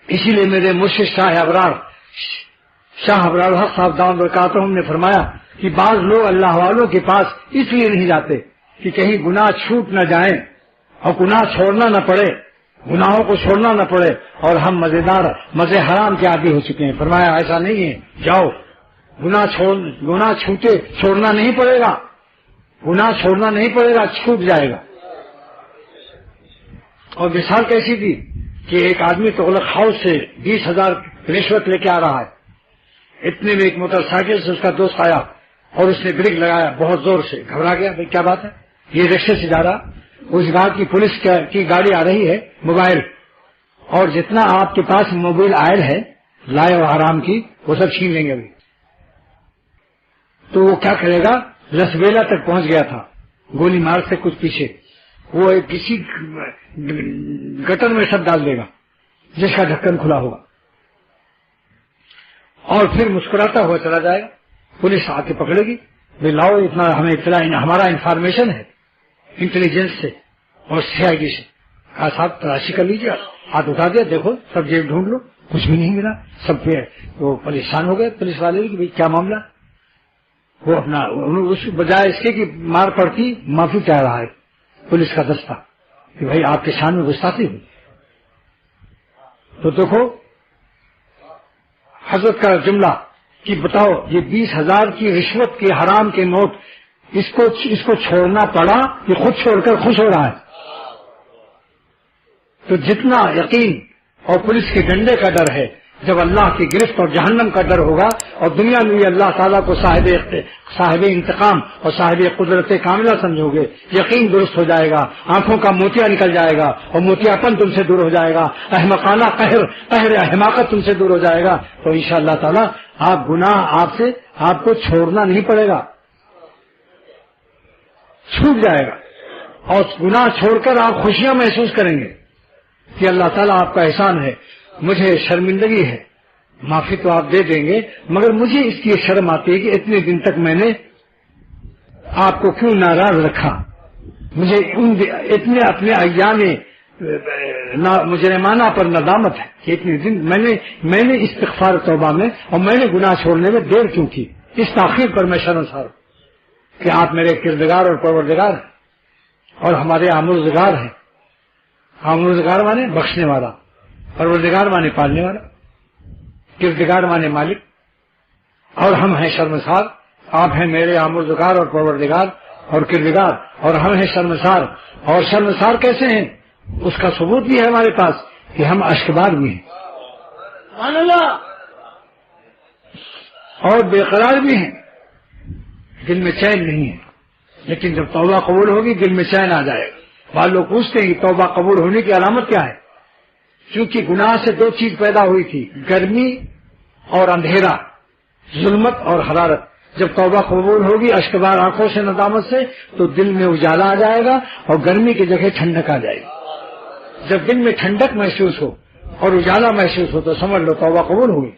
اسی لیے میرے مرشد شاہ ابرار حق صاحب دامت برکاتہم نے فرمایا کہ بعض لوگ اللہ والوں کے پاس اس لیے نہیں جاتے کہ کہیں گناہ چھوٹ نہ جائیں اور گناہ چھوڑنا نہ پڑے، گناہوں کو چھوڑنا نہ پڑے، اور ہم مزے حرام کے عادی ہو چکے ہیں۔ فرمایا ایسا نہیں ہے، جاؤ گناہ چھوڑنا نہیں پڑے گا، گناہ چھوڑنا نہیں پڑے گا، چھوٹ جائے گا۔ اور مثال کیسی تھی کہ ایک آدمی تغلق ہاؤس سے 20,000 رشوت لے کے آ رہا ہے، اتنے میں ایک موٹر سائیکل سے اس کا دوست آیا اور اس نے بریک لگایا بہت زور سے، گھبرا گیا، بھائی کیا بات ہے، یہ رکشے سے جا رہا، اس گاڑی کی پولیس کی گاڑی آ رہی ہے موبائل، اور جتنا آپ کے پاس موبائل آئل ہے لائے و حرام کی وہ سب چھین لیں گے ابھی۔ تو وہ کیا کرے گا، لسبیلا تک پہنچ گیا تھا گولی مار سے کچھ پیچھے، وہ کسی گٹر میں سب ڈال دے گا جس کا ڈھکن کھلا ہوگا، اور پھر مسکراتا ہوا چلا جائے گا۔ پولیس آ کے پکڑے گی، بھائی لاؤ اتنا ہمیں اطلاع، ہمارا انفارمیشن ہے انٹیلیجنس سے اور CID سے، کہا صاحب تلاشی کر لیجیے، ہاتھ اٹھا دیا، دیکھو سب جیب ڈھونڈ لو، کچھ بھی نہیں ملا، سب پہ وہ پریشان ہو گئے پولیس والے کہ بھائی کیا معاملہ۔ وہ اپنا اس بجائے اس کے کہ مار پڑتی معافی چاہ رہا ہے پولیس کا دستہ کہ بھائی آپ کے شان میں گستاخی ہوئی۔ تو دیکھو حضرت کا جملہ کہ بتاؤ یہ 20,000 کی رشوت کے حرام کے نوٹ اس کو چھوڑنا پڑا، یہ خود چھوڑ کر خوش ہو رہا ہے۔ تو جتنا یقین اور پولیس کے ڈنڈے کا ڈر ہے، جب اللہ کی گرفت اور جہنم کا ڈر ہوگا، اور دنیا میں اللہ تعالیٰ کو صاحب انتقام اور صاحب قدرت کاملہ سمجھو گے، یقین درست ہو جائے گا، آنکھوں کا موتیا نکل جائے گا اور موتیاپن تم سے دور ہو جائے گا، احمقانہ قہر حماقت تم سے دور ہو جائے گا، تو انشاءاللہ تعالیٰ آپ گناہ آپ کو چھوڑنا نہیں پڑے گا، چھوٹ جائے گا، اور گناہ چھوڑ کر آپ خوشیاں محسوس کریں گے کہ اللہ تعالیٰ آپ کا احسان ہے، مجھے شرمندگی ہے، معافی تو آپ دے دیں گے، مگر مجھے اس کی شرم آتی ہے کہ اتنے دن تک میں نے آپ کو کیوں ناراض رکھا، مجھے اتنے اپنے ایام مجرمانہ پر ندامت ہے کہ اتنے دن میں نے استغفار توبہ میں اور میں نے گناہ چھوڑنے میں دیر کیوں کی، اس تاخیر پر میں شرمسار ہوں کہ آپ میرے کردگار اور پروردگار ہیں اور ہمارے آمرزگار ہیں۔ آمرزگار مانے بخشنے والا، پروردگار مانے پالنے والا، کردگار مانے مالک، اور ہم ہیں شرمسار، آپ ہیں میرے آمرزگار اور پروردگار اور کردگار، اور ہم ہیں شرمسار، اور شرمسار کیسے ہیں اس کا ثبوت بھی ہے ہمارے پاس کہ ہم اشکبار بھی ہیں اور بے قرار بھی ہیں، دل میں چین نہیں ہے، لیکن جب توبہ قبول ہوگی دل میں چین آ جائے گا۔ بعض لوگ پوچھتے ہیں کہ توبہ قبول ہونے کی علامت کیا ہے؟ کیونکہ گناہ سے دو چیز پیدا ہوئی تھی، گرمی اور اندھیرا، ظلمت اور حرارت۔ جب توبہ قبول ہوگی اشکبار آنکھوں سے ندامت سے، تو دل میں اجالا آ جائے گا اور گرمی کی جگہ ٹھنڈک آ جائے گی۔ جب دل میں ٹھنڈک محسوس ہو اور اجالا محسوس ہو تو سمجھ لو توبہ قبول ہوئی۔